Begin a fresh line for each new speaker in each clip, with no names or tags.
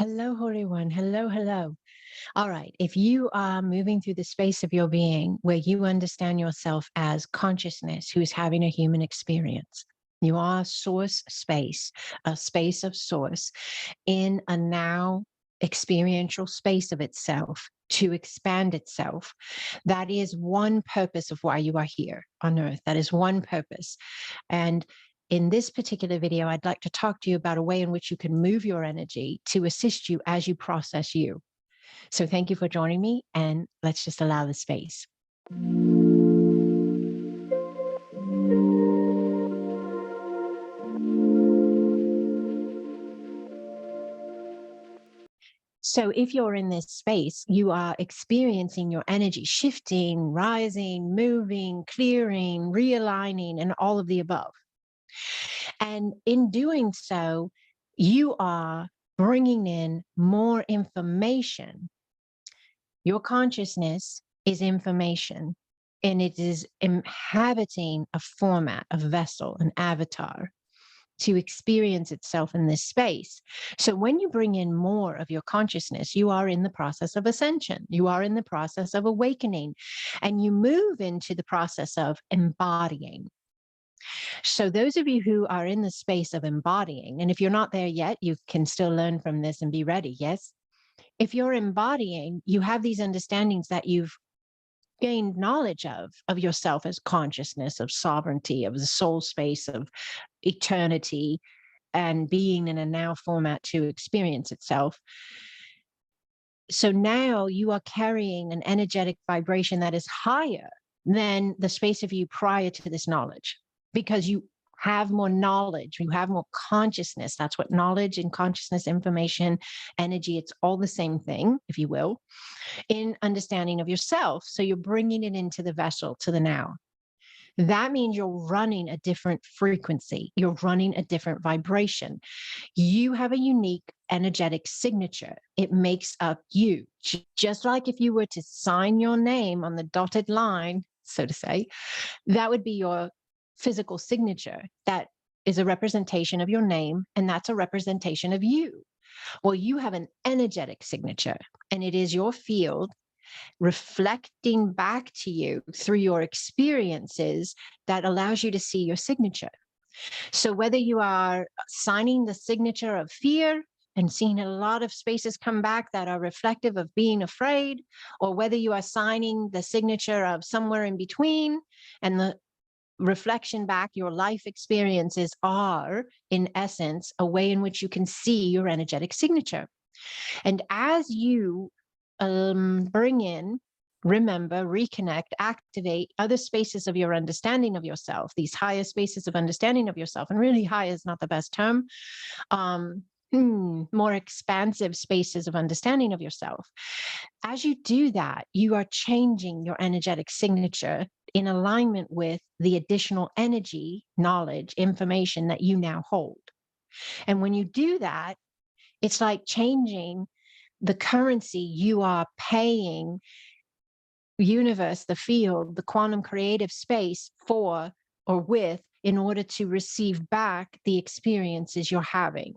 Hello, Holy One. Hello, hello. All right. If you are moving through the space of your being where you understand yourself as consciousness who's having a human experience, you are source space, a space of source in a now experiential space of itself to expand itself. That is one purpose of why you are here on earth. That is one purpose. And in this particular video, I'd like to talk to you about a way in which you can move your energy to assist you as you process you. So thank you for joining me, and let's just allow the space. So if you're in this space, you are experiencing your energy shifting, rising, moving, clearing, realigning, and all of the above. And in doing so, you are bringing in more information. Your consciousness is information, and it is inhabiting a format, a vessel, an avatar to experience itself in this space. So when you bring in more of your consciousness, you are in the process of ascension. You are in the process of awakening, and you move into the process of embodying. So those of you who are in the space of embodying, and if you're not there yet, you can still learn from this and be ready. Yes. If you're embodying, you have these understandings that you've gained knowledge of yourself as consciousness, of sovereignty, of the soul space, of eternity, and being in a now format to experience itself. So now you are carrying an energetic vibration that is higher than the space of you prior to this knowledge, because you have more knowledge, you have more consciousness. That's what knowledge and consciousness, information, energy, it's all the same thing, if you will, in understanding of yourself. So you're bringing it into the vessel, to the now. That means you're running a different frequency. You're running a different vibration. You have a unique energetic signature. It makes up you. Just like if you were to sign your name on the dotted line, so to say, that would be your physical signature. That is a representation of your name, and that's a representation of you. Well, you have an energetic signature, and it is your field reflecting back to you through your experiences that allows you to see your signature. So whether you are signing the signature of fear and seeing a lot of spaces come back that are reflective of being afraid, or whether you are signing the signature of somewhere in between, and the reflection back, your life experiences are, in essence, a way in which you can see your energetic signature. And as you bring in, remember, reconnect, activate other spaces of your understanding of yourself, these higher spaces of understanding of yourself, and really high is not the best term, more expansive spaces of understanding of yourself. As you do that, you are changing your energetic signature in alignment with the additional energy, knowledge, information that you now hold. And when you do that, it's like changing the currency you are paying universe, the field, the quantum creative space for or with, in order to receive back the experiences you're having.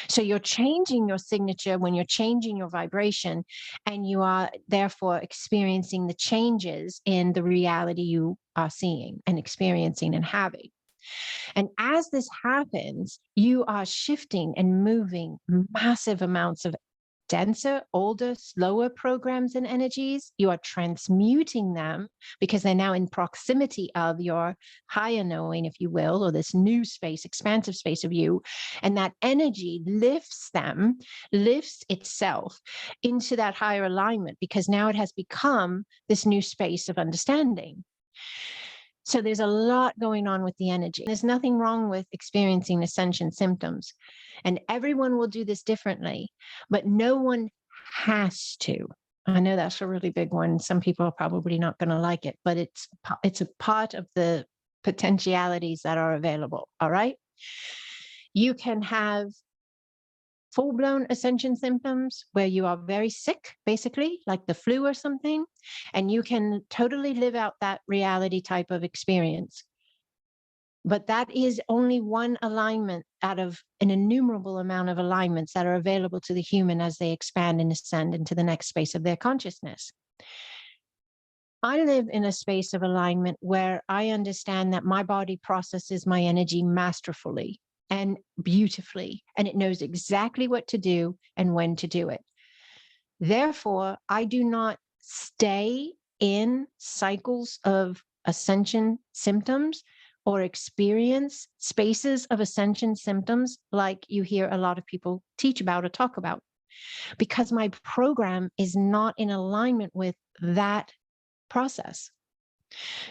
So you're changing your signature when you're changing your vibration, and you are therefore experiencing the changes in the reality you are seeing and experiencing and having. And as this happens, you are shifting and moving massive amounts of denser, older, slower programs and energies. You are transmuting them because they're now in proximity of your higher knowing, if you will, or this new space, expansive space of you. And that energy lifts them, lifts itself into that higher alignment, because now it has become this new space of understanding. So there's a lot going on with the energy. There's nothing wrong with experiencing ascension symptoms. And everyone will do this differently, but no one has to. I know that's a really big one. Some people are probably not going to like it, but it's a part of the potentialities that are available. All right. You can have full-blown ascension symptoms where you are very sick, basically, like the flu or something, and you can totally live out that reality type of experience. But that is only one alignment out of an innumerable amount of alignments that are available to the human as they expand and ascend into the next space of their consciousness. I live in a space of alignment where I understand that my body processes my energy masterfully and beautifully, and it knows exactly what to do and when to do it. Therefore, I do not stay in cycles of ascension symptoms or experience spaces of ascension symptoms like you hear a lot of people teach about or talk about, because my program is not in alignment with that process.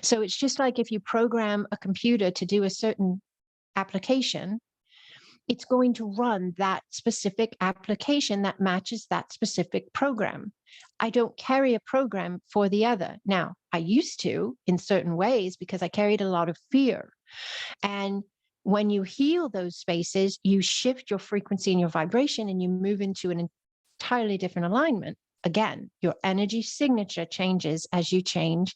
So it's just like if you program a computer to do a certain application, it's going to run that specific application that matches that specific program. I don't carry a program for the other. Now, I used to in certain ways because I carried a lot of fear. And when you heal those spaces, you shift your frequency and your vibration and you move into an entirely different alignment. Again, your energy signature changes as you change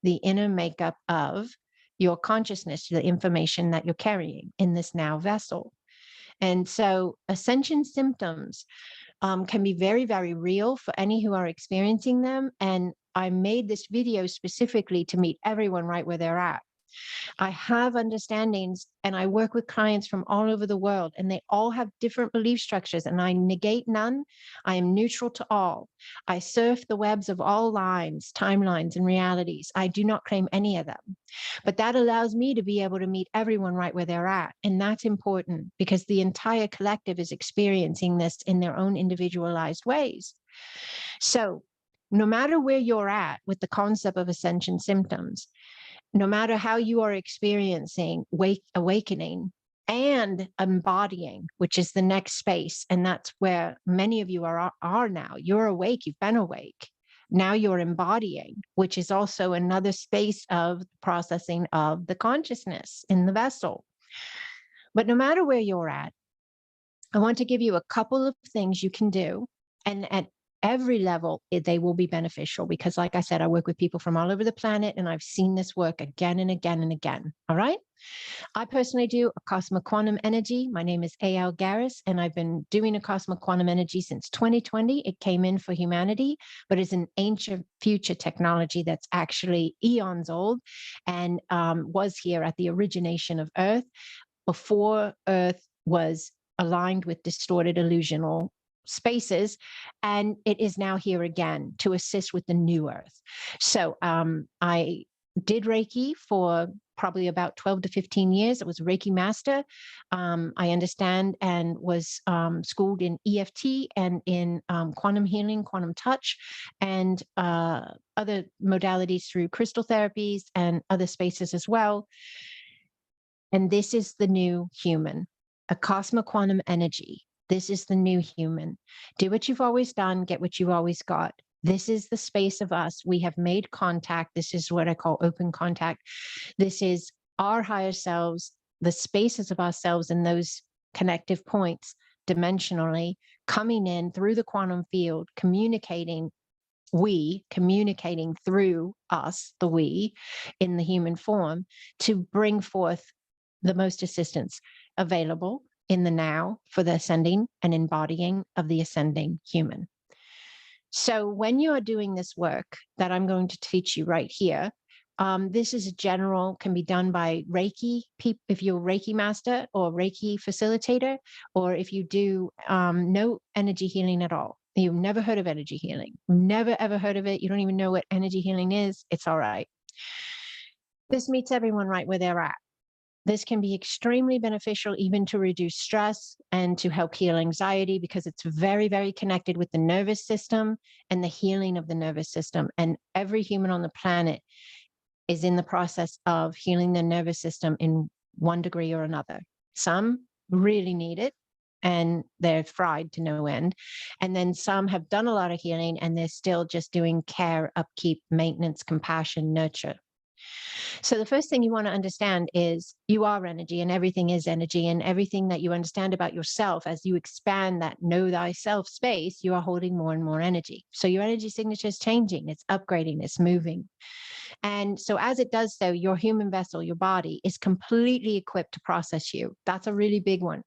the inner makeup of your consciousness, the information that you're carrying in this now vessel. And so ascension symptoms can be very, very real for any who are experiencing them. And I made this video specifically to meet everyone right where they're at. I have understandings and I work with clients from all over the world, and they all have different belief structures, and I negate none. I am neutral to all. I surf the webs of all lines, timelines, and realities. I do not claim any of them. But that allows me to be able to meet everyone right where they're at. And that's important because the entire collective is experiencing this in their own individualized ways. So no matter where you're at with the concept of ascension symptoms, no matter how you are experiencing awakening and embodying, which is the next space, and that's where many of you are now. You're awake, you've been awake. Now you're embodying, which is also another space of processing of the consciousness in the vessel. But no matter where you're at, I want to give you a couple of things you can do. And at every level, they will be beneficial because, like I said, I work with people from all over the planet, and I've seen this work again and again and again. All right. I personally do Acasma Quantum Energy. My name is A.L. Garris, and I've been doing Acasma Quantum Energy since 2020. It came in for humanity, but it's an ancient future technology that's actually eons old and was here at the origination of Earth before Earth was aligned with distorted illusional spaces, and it is now here again to assist with the new Earth. So I did Reiki for probably about 12 to 15 years. It was a Reiki Master. I understand and was schooled in EFT and in quantum healing, quantum touch, and other modalities through crystal therapies and other spaces as well. And this is the new human, Acasma Quantum Energy. This is the new human. Do what you've always done, get what you've always got. This is the space of us. We have made contact. This is what I call open contact. This is our higher selves, the spaces of ourselves in those connective points dimensionally coming in through the quantum field, communicating through us, the we, in the human form, to bring forth the most assistance available in the now for the ascending and embodying of the ascending human. So when you are doing this work that I'm going to teach you right here, this is a general, can be done by Reiki, if you're a Reiki Master or Reiki facilitator, or if you do no energy healing at all. You've never heard of energy healing, never ever heard of it. You don't even know what energy healing is. It's all right. This meets everyone right where they're at. This can be extremely beneficial even to reduce stress and to help heal anxiety because it's very, very connected with the nervous system and the healing of the nervous system. And every human on the planet is in the process of healing their nervous system in one degree or another. Some really need it and they're fried to no end. And then some have done a lot of healing and they're still just doing care, upkeep, maintenance, compassion, nurture. So the first thing you want to understand is you are energy and everything is energy, and everything that you understand about yourself as you expand that know thyself space, you are holding more and more energy. So your energy signature is changing, it's upgrading, it's moving. And so as it does so, your human vessel, your body, is completely equipped to process you. That's a really big one.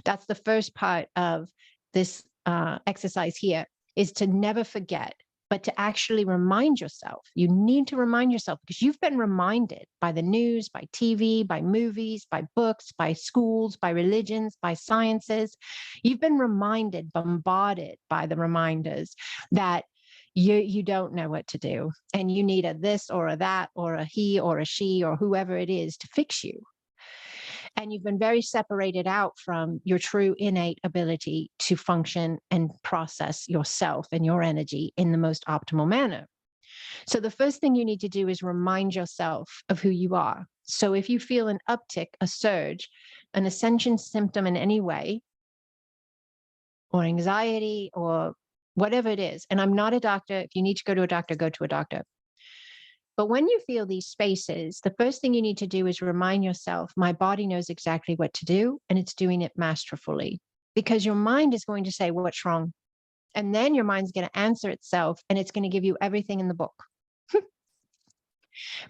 That's the first part of this exercise here, is to never forget, but to actually remind yourself. You need to remind yourself, because you've been reminded by the news, by TV, by movies, by books, by schools, by religions, by sciences. You've been reminded, bombarded by the reminders that you don't know what to do, and you need a this or a that or a he or a she or whoever it is to fix you. And you've been very separated out from your true innate ability to function and process yourself and your energy in the most optimal manner. So the first thing you need to do is remind yourself of who you are. So if you feel an uptick, a surge, an ascension symptom in any way, or anxiety, or whatever it is, and I'm not a doctor. If you need to go to a doctor, go to a doctor. But when you feel these spaces, the first thing you need to do is remind yourself, my body knows exactly what to do, and it's doing it masterfully. Because your mind is going to say, what's wrong? And then your mind's going to answer itself, and it's going to give you everything in the book.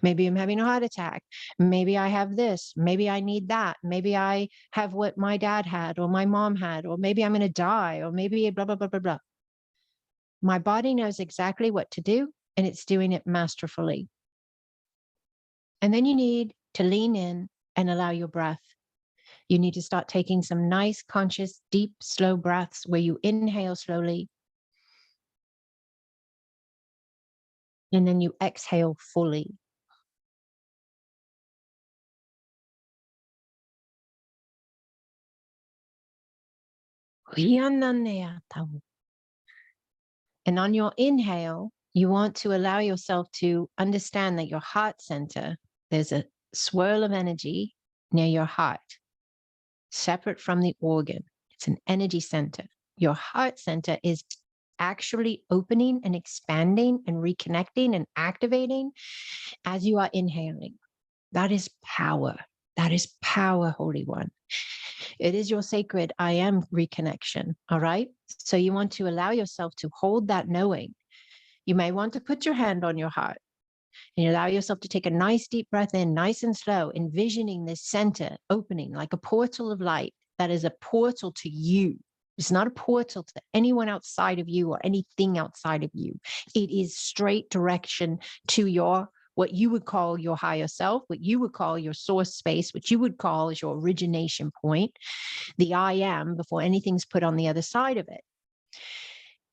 Maybe I'm having a heart attack. Maybe I have this. Maybe I need that. Maybe I have what my dad had or my mom had, or maybe I'm going to die, or maybe blah, blah, blah, blah, blah. My body knows exactly what to do, and it's doing it masterfully. And then you need to lean in and allow your breath. You need to start taking some nice, conscious, deep, slow breaths where you inhale slowly. And then you exhale fully. And on your inhale, you want to allow yourself to understand that your heart center, there's a swirl of energy near your heart, separate from the organ. It's an energy center. Your heart center is actually opening and expanding and reconnecting and activating as you are inhaling. That is power. That is power, Holy One. It is your sacred I am reconnection. All right. So you want to allow yourself to hold that knowing. You may want to put your hand on your heart and you allow yourself to take a nice deep breath in, nice and slow, envisioning this center opening like a portal of light that is a portal to you. It's not a portal to anyone outside of you or anything outside of you. It is straight direction to your, what you would call your higher self, what you would call your source space, what you would call is your origination point, the I am before anything's put on the other side of it.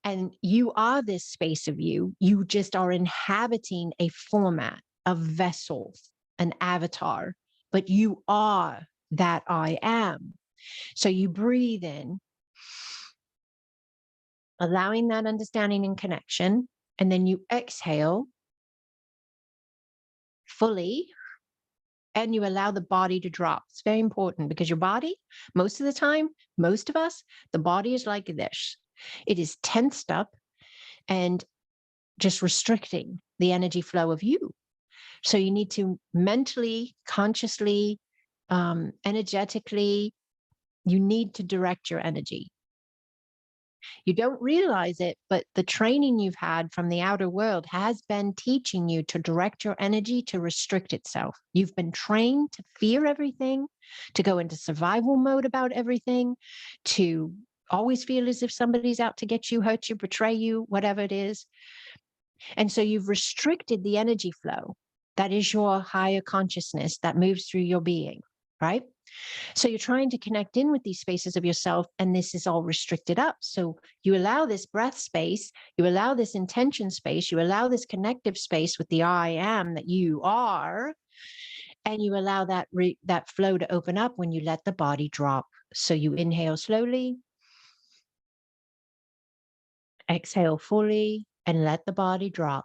And you are this space of you. You just are inhabiting a format, a vessel, an avatar, but you are that I am. So you breathe in, allowing that understanding and connection, and then you exhale fully, and you allow the body to drop. It's very important because your body, most of the time, most of us, the body is like this. It is tensed up and just restricting the energy flow of you. So you need to mentally, consciously, energetically, you need to direct your energy. You don't realize it, but the training you've had from the outer world has been teaching you to direct your energy to restrict itself. You've been trained to fear everything, to go into survival mode about everything, to always feel as if somebody's out to get you, hurt you, betray you, whatever it is. And so you've restricted the energy flow. That is your higher consciousness that moves through your being, right? So you're trying to connect in with these spaces of yourself, and this is all restricted up. So you allow this breath space, you allow this intention space, you allow this connective space with the I am that you are, and you allow that that flow to open up when you let the body drop. So you inhale slowly, exhale fully, and let the body drop.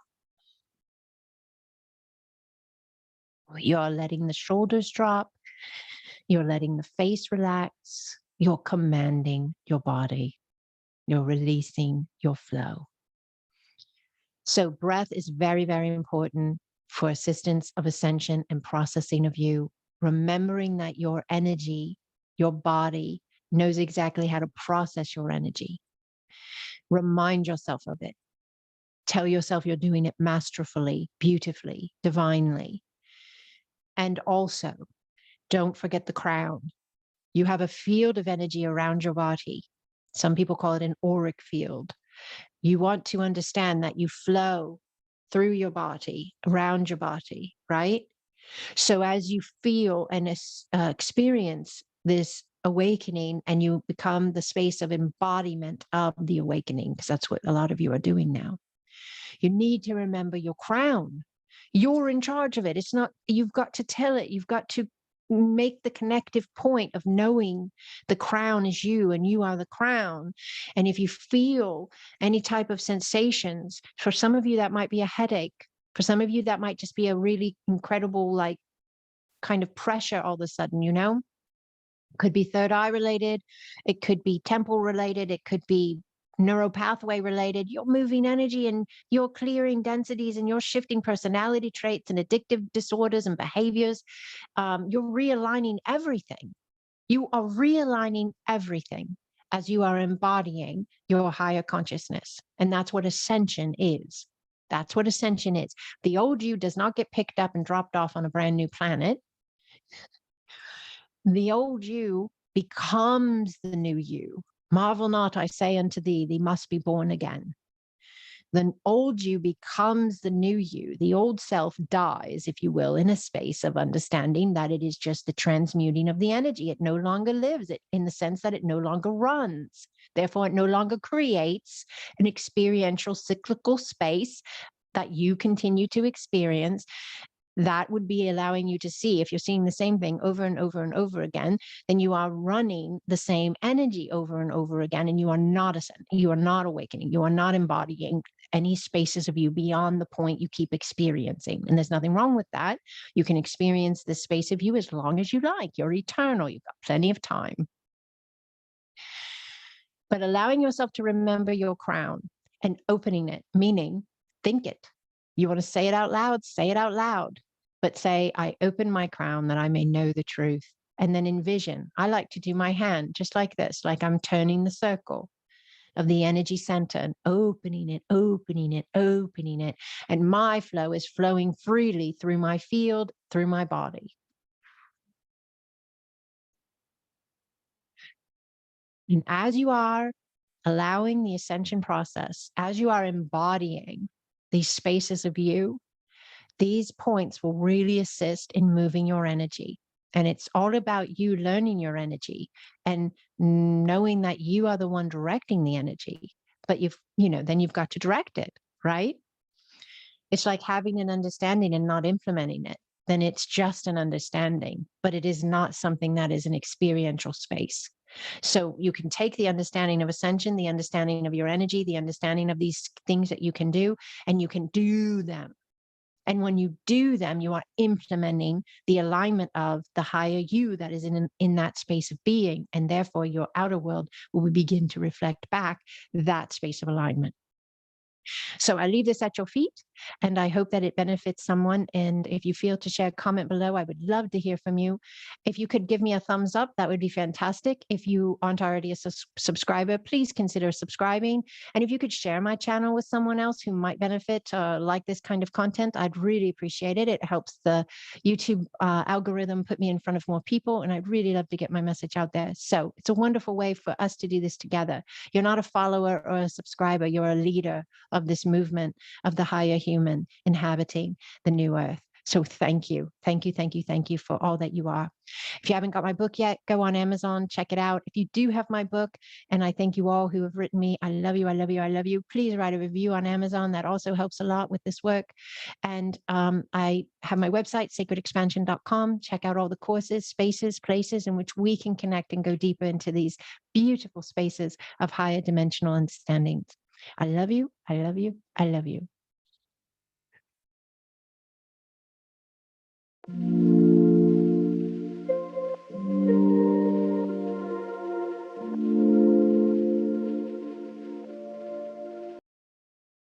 You're letting the shoulders drop. You're letting the face relax. You're commanding your body. You're releasing your flow. So breath is very, very important for assistance of ascension and processing of you. Remembering that your energy, your body knows exactly how to process your energy. Remind yourself of it. Tell yourself you're doing it masterfully, beautifully, divinely. And also, don't forget the crown. You have a field of energy around your body. Some people call it an auric field. You want to understand that you flow through your body, around your body, right? So as you feel and experience this awakening, and you become the space of embodiment of the awakening, because that's what a lot of you are doing now, you need to remember your crown. You're in charge of it. It's not, you've got to tell it, you've got to make the connective point of knowing the crown is you and you are the crown. And if you feel any type of sensations, for some of you that might be a headache, for some of you that might just be a really incredible, like, kind of pressure all of a sudden, you know, could be third eye related, it could be temple related, it could be neuropathway related. You're moving energy and you're clearing densities and you're shifting personality traits and addictive disorders and behaviors. You're realigning everything. You are realigning everything as you are embodying your higher consciousness. And that's what ascension is. That's what ascension is. The old you does not get picked up and dropped off on a brand new planet. The old you becomes the new you. Marvel not, I say unto thee, thee must be born again. The old you becomes the new you. The old self dies, if you will, in a space of understanding that it is just the transmuting of the energy. It no longer lives, it in the sense that it no longer runs. Therefore, it no longer creates an experiential cyclical space that you continue to experience. That would be allowing you to see, if you're seeing the same thing over and over and over again, then you are running the same energy over and over again, and you are not ascending, you are not awakening, you are not embodying any spaces of you beyond the point you keep experiencing. And there's nothing wrong with that. You can experience this space of you as long as you like. You're eternal. You've got plenty of time. But allowing yourself to remember your crown and opening it, meaning think it. You want to say it out loud, say it out loud. But say, I open my crown that I may know the truth. And then envision. I like to do my hand just like this, like I'm turning the circle of the energy center and opening it, opening it, opening it. And my flow is flowing freely through my field, through my body. And as you are allowing the ascension process, as you are embodying these spaces of you, these points will really assist in moving your energy. And it's all about you learning your energy and knowing that you are the one directing the energy. But then you've got to direct it, right? It's like having an understanding and not implementing it. Then it's just an understanding, but it is not something that is an experiential space. So you can take the understanding of ascension, the understanding of your energy, the understanding of these things that you can do, and you can do them. And when you do them, you are implementing the alignment of the higher you that is in that space of being. And therefore, your outer world will begin to reflect back that space of alignment. So I leave this at your feet, and I hope that it benefits someone. And if you feel to share a comment below, I would love to hear from you. If you could give me a thumbs up, that would be fantastic. If you aren't already a subscriber, please consider subscribing. And if you could share my channel with someone else who might benefit, like this kind of content, I'd really appreciate it. It helps the YouTube algorithm put me in front of more people, and I'd really love to get my message out there. So it's a wonderful way for us to do this together. You're not a follower or a subscriber, you're a leader of this movement of the higher human inhabiting the new earth. So thank you. Thank you, thank you, thank you for all that you are. If you haven't got my book yet, go on Amazon, check it out. If you do have my book, and I thank you all who have written me, I love you, I love you, I love you. Please write a review on Amazon. That also helps a lot with this work. And I have my website, sacredexpansion.com. Check out all the courses, spaces, places in which we can connect and go deeper into these beautiful spaces of higher dimensional understandings. I love you. I love you. I love you.